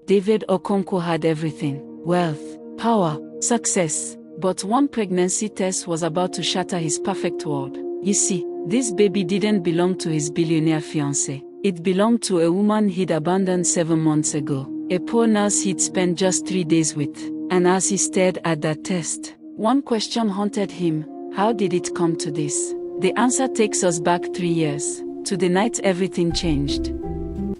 David Okonkwo had everything: wealth, power, success. But one pregnancy test was about to shatter his perfect world. You see, this baby didn't belong to his billionaire fiancée. It belonged to a woman he'd abandoned 7 months ago, a poor nurse he'd spent just 3 days with. And as he stared at that test, one question haunted him: how did it come to this? The answer takes us back 3 years, to the night everything changed.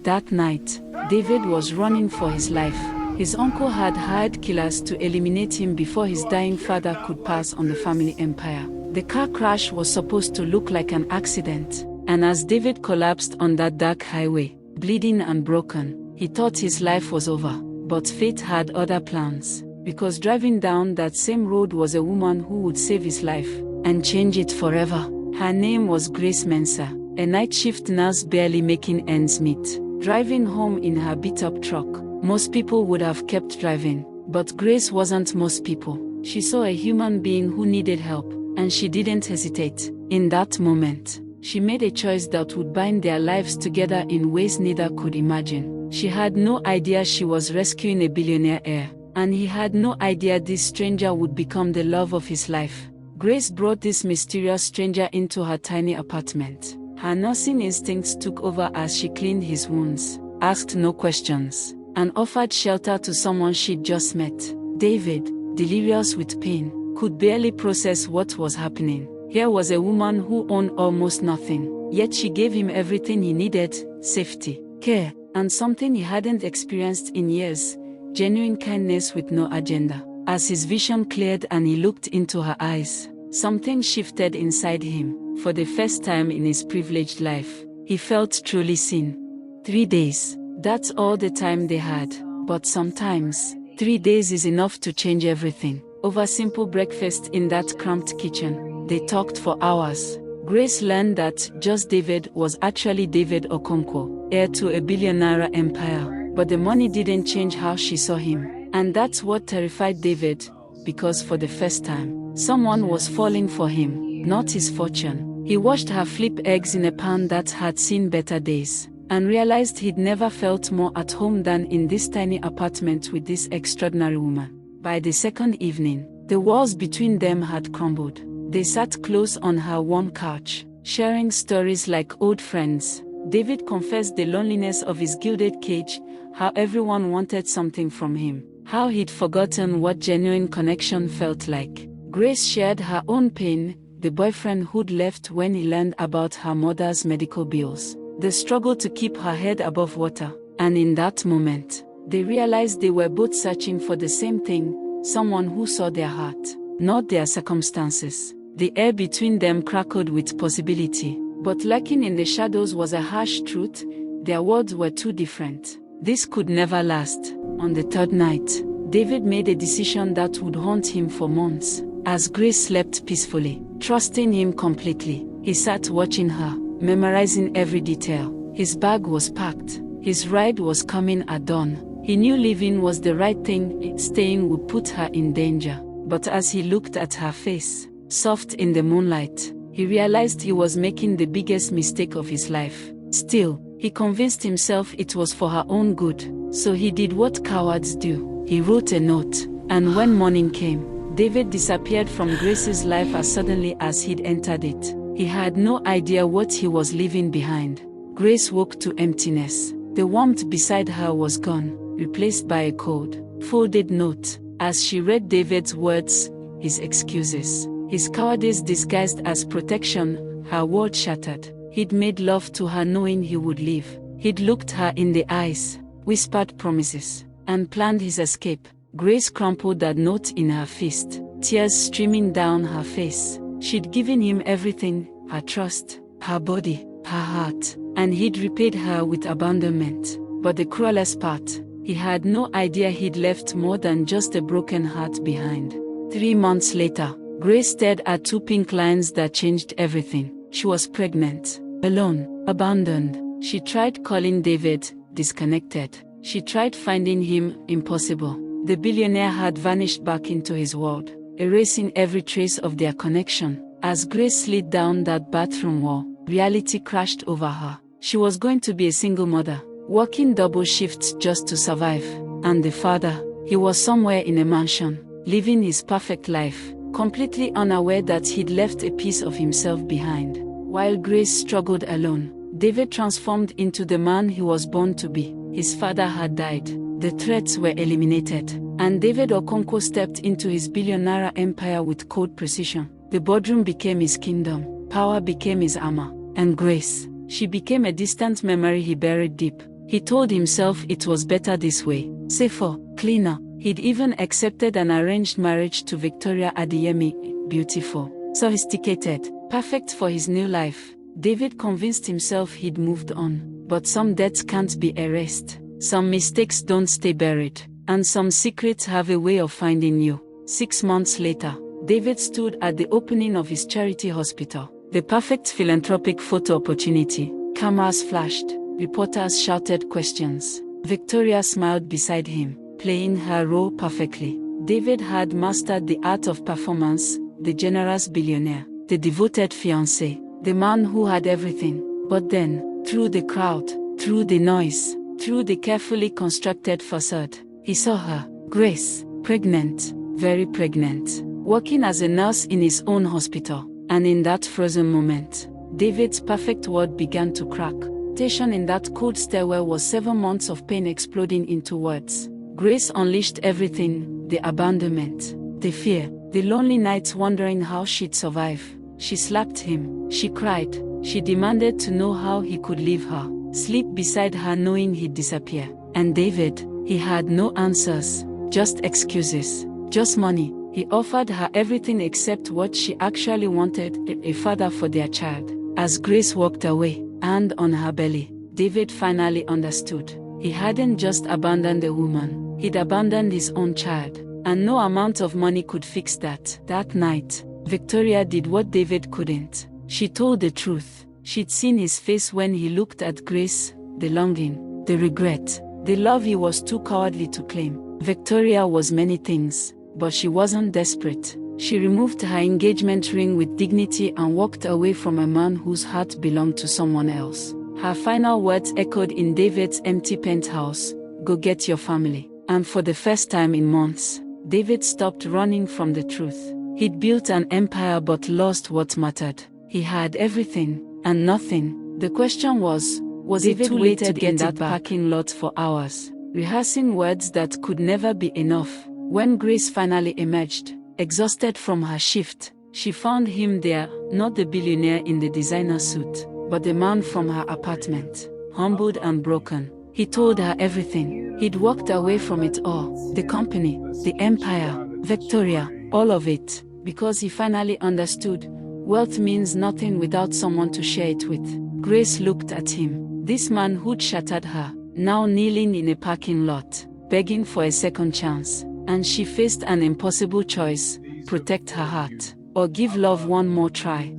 That night, David was running for his life. His uncle had hired killers to eliminate him before his dying father could pass on the family empire. The car crash was supposed to look like an accident, and as David collapsed on that dark highway, bleeding and broken, he thought his life was over. But fate had other plans, because driving down that same road was a woman who would save his life and change it forever. Her name was Grace Mensah, a night shift nurse barely making ends meet. Driving home in her beat-up truck, most people would have kept driving, but Grace wasn't most people. She saw a human being who needed help, and she didn't hesitate. In that moment, she made a choice that would bind their lives together in ways neither could imagine. She had no idea she was rescuing a billionaire heir, and he had no idea this stranger would become the love of his life. Grace brought this mysterious stranger into her tiny apartment. Her nursing instincts took over as she cleaned his wounds, asked no questions, and offered shelter to someone she'd just met. David, delirious with pain, could barely process what was happening. Here was a woman who owned almost nothing, yet she gave him everything he needed: safety, care, and something he hadn't experienced in years: genuine kindness with no agenda. As his vision cleared and he looked into her eyes, something shifted inside him. For the first time in his privileged life, he felt truly seen. 3 days. That's all the time they had. But sometimes, 3 days is enough to change everything. Over simple breakfast in that cramped kitchen, they talked for hours. Grace learned that just David was actually David Okonkwo, heir to a billionaire empire. But the money didn't change how she saw him. And that's what terrified David, because for the first time, someone was falling for him, not his fortune. He watched her flip eggs in a pan that had seen better days, and realized he'd never felt more at home than in this tiny apartment with this extraordinary woman. By the second evening, the walls between them had crumbled. They sat close on her warm couch, sharing stories like old friends. David confessed the loneliness of his gilded cage, how everyone wanted something from him, how he'd forgotten what genuine connection felt like. Grace shared her own pain: the boyfriend who'd left when he learned about her mother's medical bills, the struggle to keep her head above water. And in that moment, they realized they were both searching for the same thing: someone who saw their heart, not their circumstances. The air between them crackled with possibility, but lurking in the shadows was a harsh truth: their worlds were too different. This could never last. On the third night, David made a decision that would haunt him for months. As Grace slept peacefully, trusting him completely, he sat watching her, memorizing every detail. His bag was packed. His ride was coming at dawn. He knew leaving was the right thing, staying would put her in danger. But as he looked at her face, soft in the moonlight, he realized he was making the biggest mistake of his life. Still, he convinced himself it was for her own good, so he did what cowards do. He wrote a note, and when morning came, David disappeared from Grace's life as suddenly as he'd entered it. He had no idea what he was leaving behind. Grace woke to emptiness. The warmth beside her was gone, replaced by a cold, folded note. As she read David's words, his excuses, his cowardice disguised as protection, her world shattered. He'd made love to her knowing he would leave. He'd looked her in the eyes, whispered promises, and planned his escape. Grace crumpled that note in her fist, tears streaming down her face. She'd given him everything: her trust, her body, her heart, and he'd repaid her with abandonment. But the cruelest part, he had no idea he'd left more than just a broken heart behind. 3 months later, Grace stared at 2 pink lines that changed everything. She was pregnant, alone, abandoned. She tried calling David, disconnected. She tried finding him, impossible. The billionaire had vanished back into his world, erasing every trace of their connection. As Grace slid down that bathroom wall, reality crashed over her. She was going to be a single mother, working double shifts just to survive. And the father, he was somewhere in a mansion, living his perfect life, completely unaware that he'd left a piece of himself behind. While Grace struggled alone, David transformed into the man he was born to be. His father had died, the threats were eliminated, and David Okonkwo stepped into his billionaire empire with cold precision. The boardroom became his kingdom, power became his armor, and Grace, she became a distant memory he buried deep. He told himself it was better this way, safer, cleaner. He'd even accepted an arranged marriage to Victoria Adeyemi, beautiful, sophisticated, perfect for his new life. David convinced himself he'd moved on, but some debts can't be erased, some mistakes don't stay buried, and some secrets have a way of finding you. 6 months later, David stood at the opening of his charity hospital, the perfect philanthropic photo opportunity. Cameras flashed, reporters shouted questions. Victoria smiled beside him, playing her role perfectly. David had mastered the art of performance, the generous billionaire, the devoted fiancé, the man who had everything. But then, through the crowd, through the noise, through the carefully constructed facade, he saw her, Grace, pregnant, very pregnant, working as a nurse in his own hospital. And in that frozen moment, David's perfect world began to crack. Tension in that cold stairwell was 7 months of pain exploding into words. Grace unleashed everything, the abandonment, the fear, the lonely nights wondering how she'd survive. She slapped him, she cried, she demanded to know how he could leave her, sleep beside her knowing he'd disappear. And David, he had no answers, just excuses, just money. He offered her everything except what she actually wanted, a father for their child. As Grace walked away, hand on her belly, David finally understood. He hadn't just abandoned a woman, he'd abandoned his own child, and no amount of money could fix that. That night, Victoria did what David couldn't. She told the truth. She'd seen his face when he looked at Grace, the longing, the regret, the love he was too cowardly to claim. Victoria was many things, but she wasn't desperate. She removed her engagement ring with dignity and walked away from a man whose heart belonged to someone else. Her final words echoed in David's empty penthouse, "Go get your family." And for the first time in months, David stopped running from the truth. He'd built an empire but lost what mattered. He had everything, and nothing. The question was it too late to get in that parking lot for hours, rehearsing words that could never be enough? When Grace finally emerged, exhausted from her shift, she found him there, not the billionaire in the designer suit, but the man from her apartment, humbled and broken. He told her everything. He'd walked away from it all, the company, the empire, Victoria, all of it, because he finally understood, wealth means nothing without someone to share it with. Grace looked at him, this man who'd shattered her, now kneeling in a parking lot, begging for a second chance. And she faced an impossible choice, protect her heart, or give love one more try.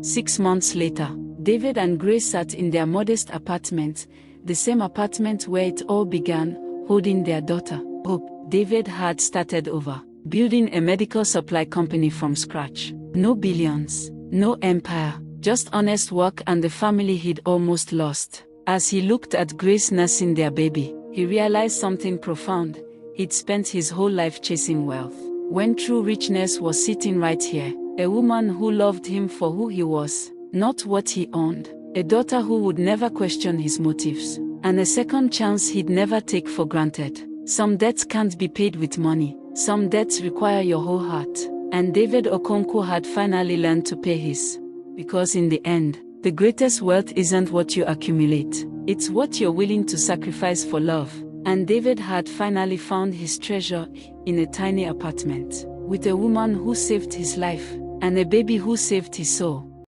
6 months later, David and Grace sat in their modest apartment, the same apartment where it all began, holding their daughter, Hope. David had started over, building a medical supply company from scratch. No billions, no empire, just honest work and the family he'd almost lost. As he looked at Grace nursing their baby, he realized something profound. He'd spent his whole life chasing wealth, when true richness was sitting right here. A woman who loved him for who he was, not what he owned. A daughter who would never question his motives, and a second chance he'd never take for granted. Some debts can't be paid with money, some debts require your whole heart. And David Okonkwo had finally learned to pay his. Because in the end, the greatest wealth isn't what you accumulate, it's what you're willing to sacrifice for love. And David had finally found his treasure in a tiny apartment, with a woman who saved his life, and a baby who saved his soul.